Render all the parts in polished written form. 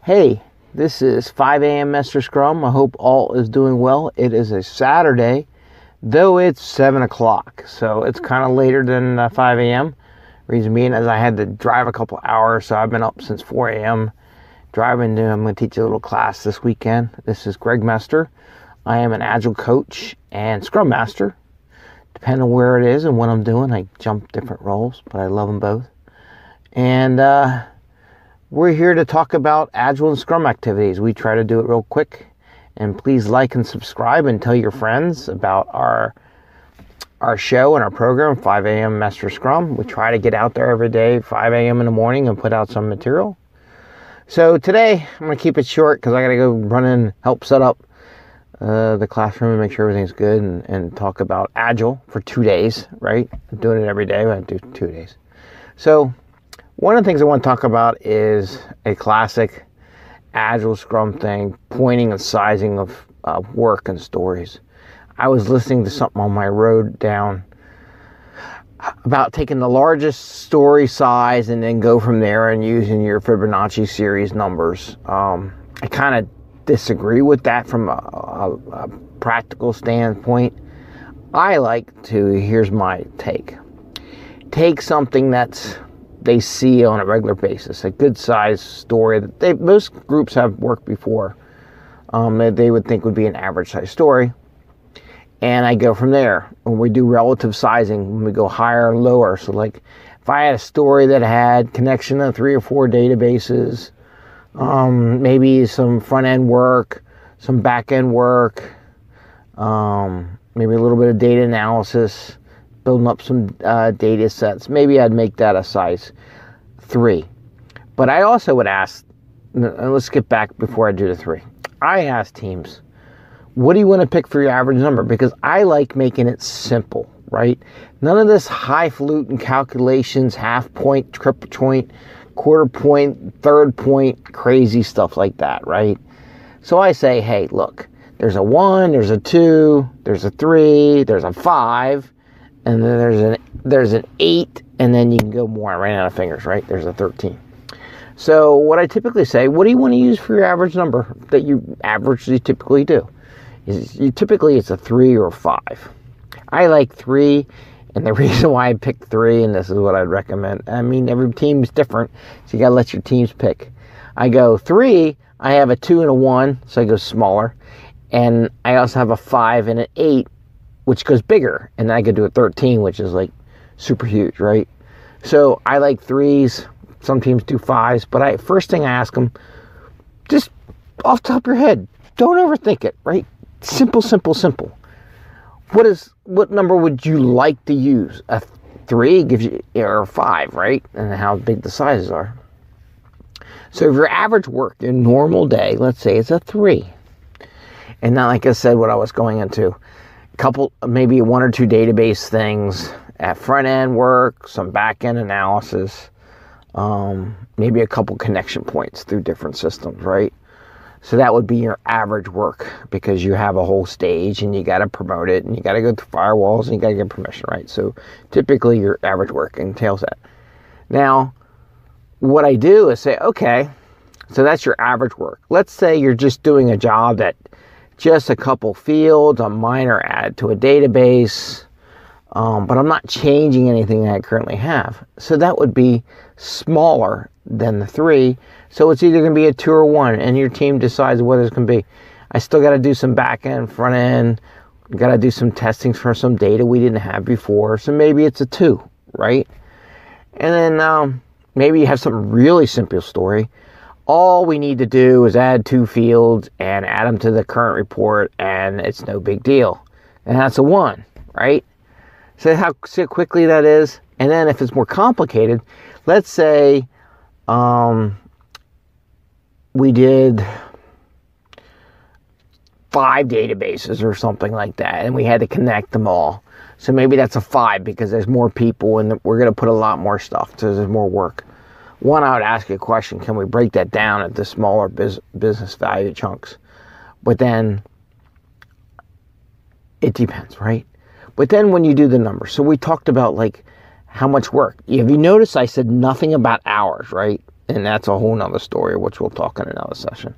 Hey, this is 5am Mester Scrum. I hope all is doing well. It is a Saturday, though it's 7 o'clock, so it's kind of later than 5 a.m. Reason being is I had to drive a couple hours, so I've been up since 4 a.m. driving. I'm going to teach a little class this weekend. This is Greg Mester. I am an Agile coach and Scrum Master. Depending on where it is and what I'm doing, I jump different roles, but I love them both. And we're here to talk about Agile and Scrum activities. We try to do it real quick. And please like and subscribe and tell your friends about our show and our program, 5am Mester Scrum. We try to get out there every day, 5 a.m. in the morning, and put out some material. So today, I'm going to keep it short because I got to go run in, help set up the classroom and make sure everything's good and talk about Agile for 2 days, right? I'm doing it every day, but I do 2 days. So one of the things I want to talk about is a classic Agile Scrum thing, pointing and sizing of work and stories. I was listening to something on my road down about taking the largest story size and then go from there and using your Fibonacci series numbers. I kind of disagree with that from a practical standpoint. I like to, here's my take something that's they see on a regular basis, a good size story that most groups have worked before, that they would think would be an average size story. And I go from there. When we do relative sizing, when we go higher and lower. So like if I had a story that had connection to 3 or 4 databases, maybe some front end work, some back end work, maybe a little bit of data analysis, building up some data sets. Maybe I'd make that a size 3. But I also would ask, and let's get back before I do the 3. I ask teams, what do you want to pick for your average number? Because I like making it simple, right? None of this highfalutin calculations, half point, triple point, quarter point, third point, crazy stuff like that, right? So I say, hey, look, there's a 1, there's a 2, there's a 3, there's a 5, and then there's an 8, and then you can go more. I ran out of fingers, right? There's a 13. So what I typically say, what do you want to use for your average number that you averagely typically do? Typically it's a 3 or a 5. I like 3, and the reason why I picked 3, and this is what I'd recommend. I mean, every team's different, so you gotta let your teams pick. I go 3, I have a 2 and a 1, so I go smaller, and I also have a 5 and an 8, which goes bigger, and then I could do a 13, which is like super huge, right? So I like 3s. Some teams do 5s, but first thing I ask them, just off the top of your head, don't overthink it, right? Simple, simple, simple. What number would you like to use? A 3 gives you, or a 5, right? And how big the sizes are. So if your average work, your normal day, let's say it's a 3. And not like I said, what I was going into. Couple, maybe 1 or 2 database things at front end work, some back end analysis, maybe a couple connection points through different systems, right? So that would be your average work because you have a whole stage and you got to promote it and you got to go through firewalls and you got to get permission, right? So typically your average work entails that. Now, what I do is say, okay, so that's your average work. Let's say you're just doing a job that just a couple fields, a minor add to a database, but I'm not changing anything that I currently have. So that would be smaller than the 3. So it's either going to be a 2 or 1, and your team decides what it's going to be. I still got to do some back end, front end, got to do some testing for some data we didn't have before. So maybe it's a 2, right? And then maybe you have some really simple story. All we need to do is add 2 fields and add them to the current report, and it's no big deal. And that's a 1, right? So see how quickly that is? And then if it's more complicated, let's say we did 5 databases or something like that, and we had to connect them all. So maybe that's a 5 because there's more people and we're going to put a lot more stuff, so there's more work. One, I would ask you a question, can we break that down into smaller business value chunks? But then, it depends, right? But then when you do the numbers, so we talked about like how much work. If you notice, I said nothing about hours, right? And that's a whole nother story, which we'll talk in another session.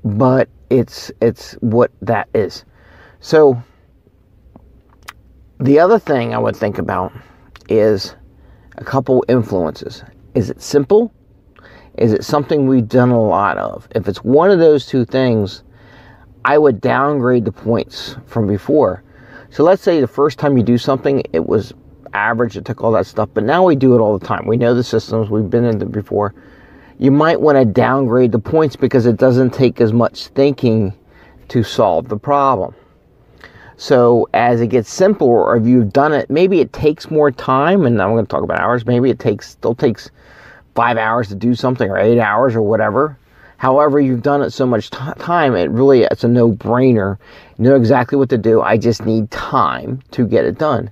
But it's what that is. So the other thing I would think about is a couple influences. Is it simple? Is it something we've done a lot of? If it's one of those two things, I would downgrade the points from before. So let's say the first time you do something, it was average, it took all that stuff, but now we do it all the time. We know the systems, we've been in them before. You might want to downgrade the points because it doesn't take as much thinking to solve the problem. So as it gets simpler, or if you've done it, maybe it takes more time, and I'm going to talk about hours. Maybe it still takes 5 hours to do something, or 8 hours, or whatever. However, you've done it so much time, it's a no-brainer. You know exactly what to do. I just need time to get it done.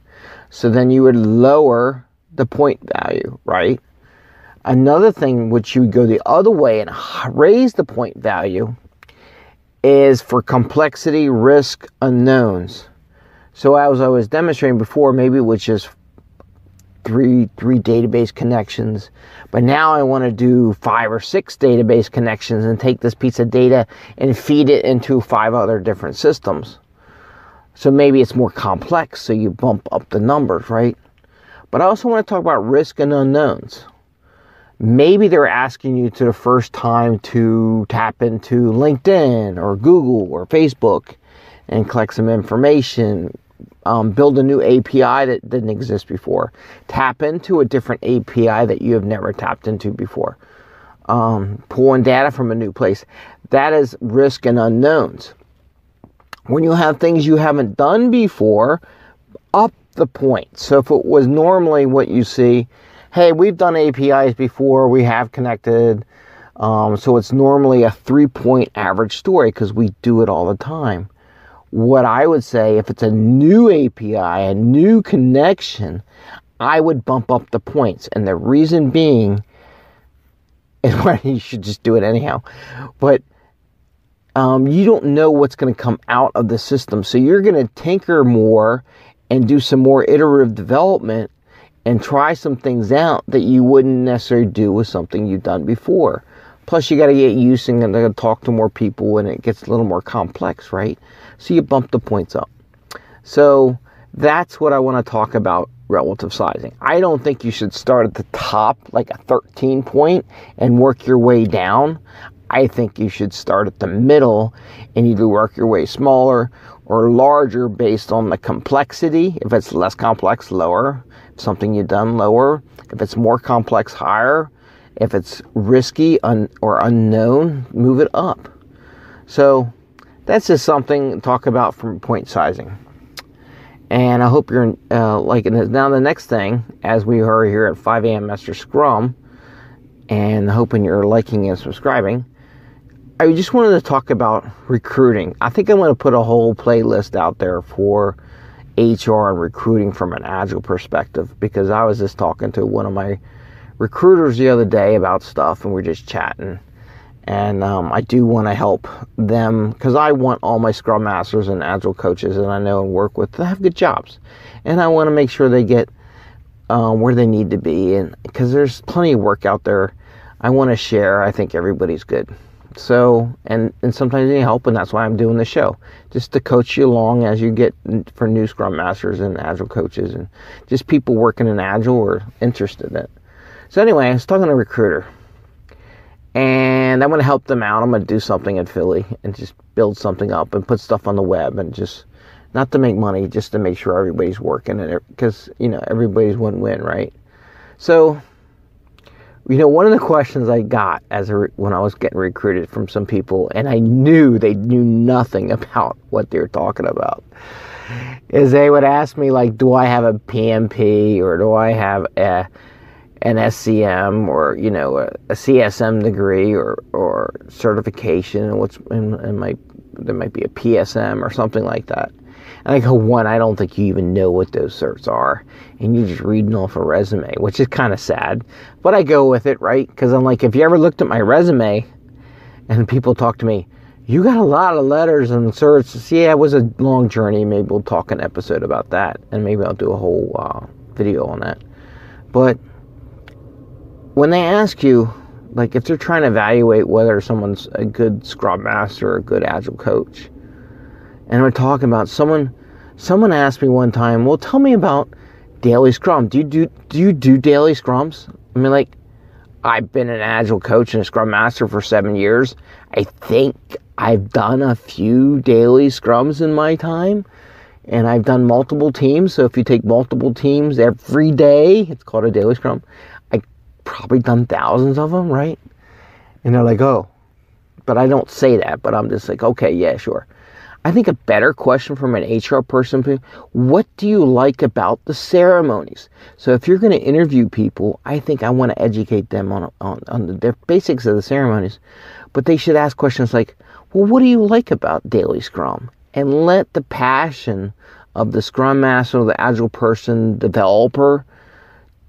So then you would lower the point value, right? Another thing which you would go the other way and raise the point value is for complexity, risk, unknowns. So as I was demonstrating before, maybe it was just three database connections, but now I want to do 5 or 6 database connections and take this piece of data and feed it into 5 other different systems. So maybe it's more complex, so you bump up the numbers, right? But I also want to talk about risk and unknowns. Maybe they're asking you to the first time to tap into LinkedIn or Google or Facebook and collect some information, build a new API that didn't exist before, tap into a different API that you have never tapped into before, pulling data from a new place. That is risk and unknowns. When you have things you haven't done before, up the point. So if it was normally what you see, hey, we've done APIs before, we have connected, so it's normally a 3-point average story because we do it all the time. What I would say, if it's a new API, a new connection, I would bump up the points. And the reason being, is you should just do it anyhow, but you don't know what's going to come out of the system. So you're going to tinker more and do some more iterative development and try some things out that you wouldn't necessarily do with something you've done before. Plus, you got to get used to talk to more people, and it gets a little more complex, right? So you bump the points up. So that's what I want to talk about relative sizing. I don't think you should start at the top, like a 13 point, and work your way down. I think you should start at the middle and either work your way smaller or larger based on the complexity. If it's less complex, lower. If something you've done, lower. If it's more complex, higher. If it's risky or unknown, move it up. So that's just something to talk about from point sizing. And I hope you're liking it. Now the next thing, as we are here at 5amMesterScrum, and hoping you're liking and subscribing, I just wanted to talk about recruiting. I think I'm going to put a whole playlist out there for HR and recruiting from an Agile perspective, because I was just talking to one of my recruiters the other day about stuff, and we're just chatting. And I do want to help them, because I want all my Scrum Masters and Agile coaches that I know and work with to have good jobs. And I want to make sure they get where they need to be. And because there's plenty of work out there I want to share. I think everybody's good. So, and sometimes you need help, and that's why I'm doing the show. Just to coach you along as you get for new Scrum Masters and Agile coaches and just people working in Agile or interested in it. So anyway, I was talking to a recruiter. And I'm going to help them out. I'm going to do something in Philly and just build something up and put stuff on the web, and just not to make money, just to make sure everybody's working, and because, you know, everybody's win-win, right? So, you know, one of the questions I got when I was getting recruited from some people, and I knew they knew nothing about what they were talking about, is they would ask me, like, do I have a PMP, or do I have an SCM, or, you know, a CSM degree, or certification, and there might be a PSM or something like that. And I go, one, I don't think you even know what those certs are, and you're just reading off a resume, which is kind of sad, but I go with it, right? Because I'm like, if you ever looked at my resume, and people talk to me, you got a lot of letters and certs. Yeah, it was a long journey. Maybe we'll talk an episode about that, and maybe I'll do a whole video on that. But when they ask you, like if they're trying to evaluate whether someone's a good Scrum Master or a good Agile coach, and we're talking about someone asked me one time, well, tell me about Daily Scrum. Do you do Daily Scrums? I mean, like, I've been an Agile coach and a Scrum Master for 7 years. I think I've done a few Daily Scrums in my time, and I've done multiple teams. So if you take multiple teams every day, it's called a Daily Scrum. I've probably done thousands of them, right? And they're like, oh, but I don't say that, but I'm just like, okay, yeah, sure. I think a better question from an HR person, what do you like about the ceremonies? So if you're going to interview people, I think I want to educate them on the basics of the ceremonies. But they should ask questions like, well, what do you like about Daily Scrum? And let the passion of the Scrum Master, or the Agile person, developer,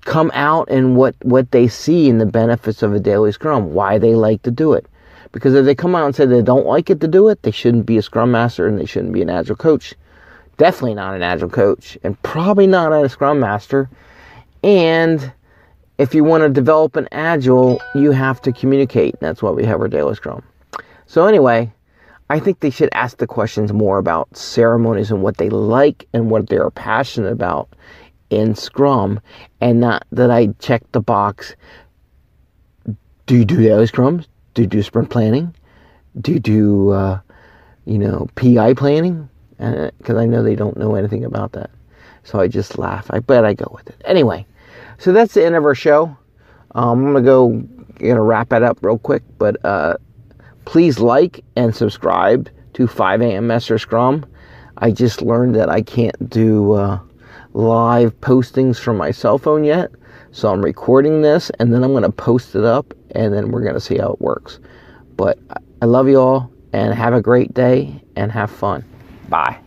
come out in what they see in the benefits of a Daily Scrum, why they like to do it. Because if they come out and say they don't like it to do it, they shouldn't be a Scrum Master and they shouldn't be an Agile coach. Definitely not an Agile coach, and probably not a Scrum Master. And if you want to develop an Agile, you have to communicate. That's why we have our Daily Scrum. So anyway, I think they should ask the questions more about ceremonies and what they like and what they're passionate about in Scrum, and not that I check the box. Do you do Daily Scrums? Do you do sprint planning? Do you do, PI planning? Because I know they don't know anything about that. So I just laugh. I bet I go with it. Anyway, so that's the end of our show. I'm going to wrap it up real quick. But please like and subscribe to 5amMesterScrum. I just learned that I can't do live postings from my cell phone yet. So I'm recording this, and then I'm going to post it up, and then we're going to see how it works. But I love you all, and have a great day, and have fun. Bye.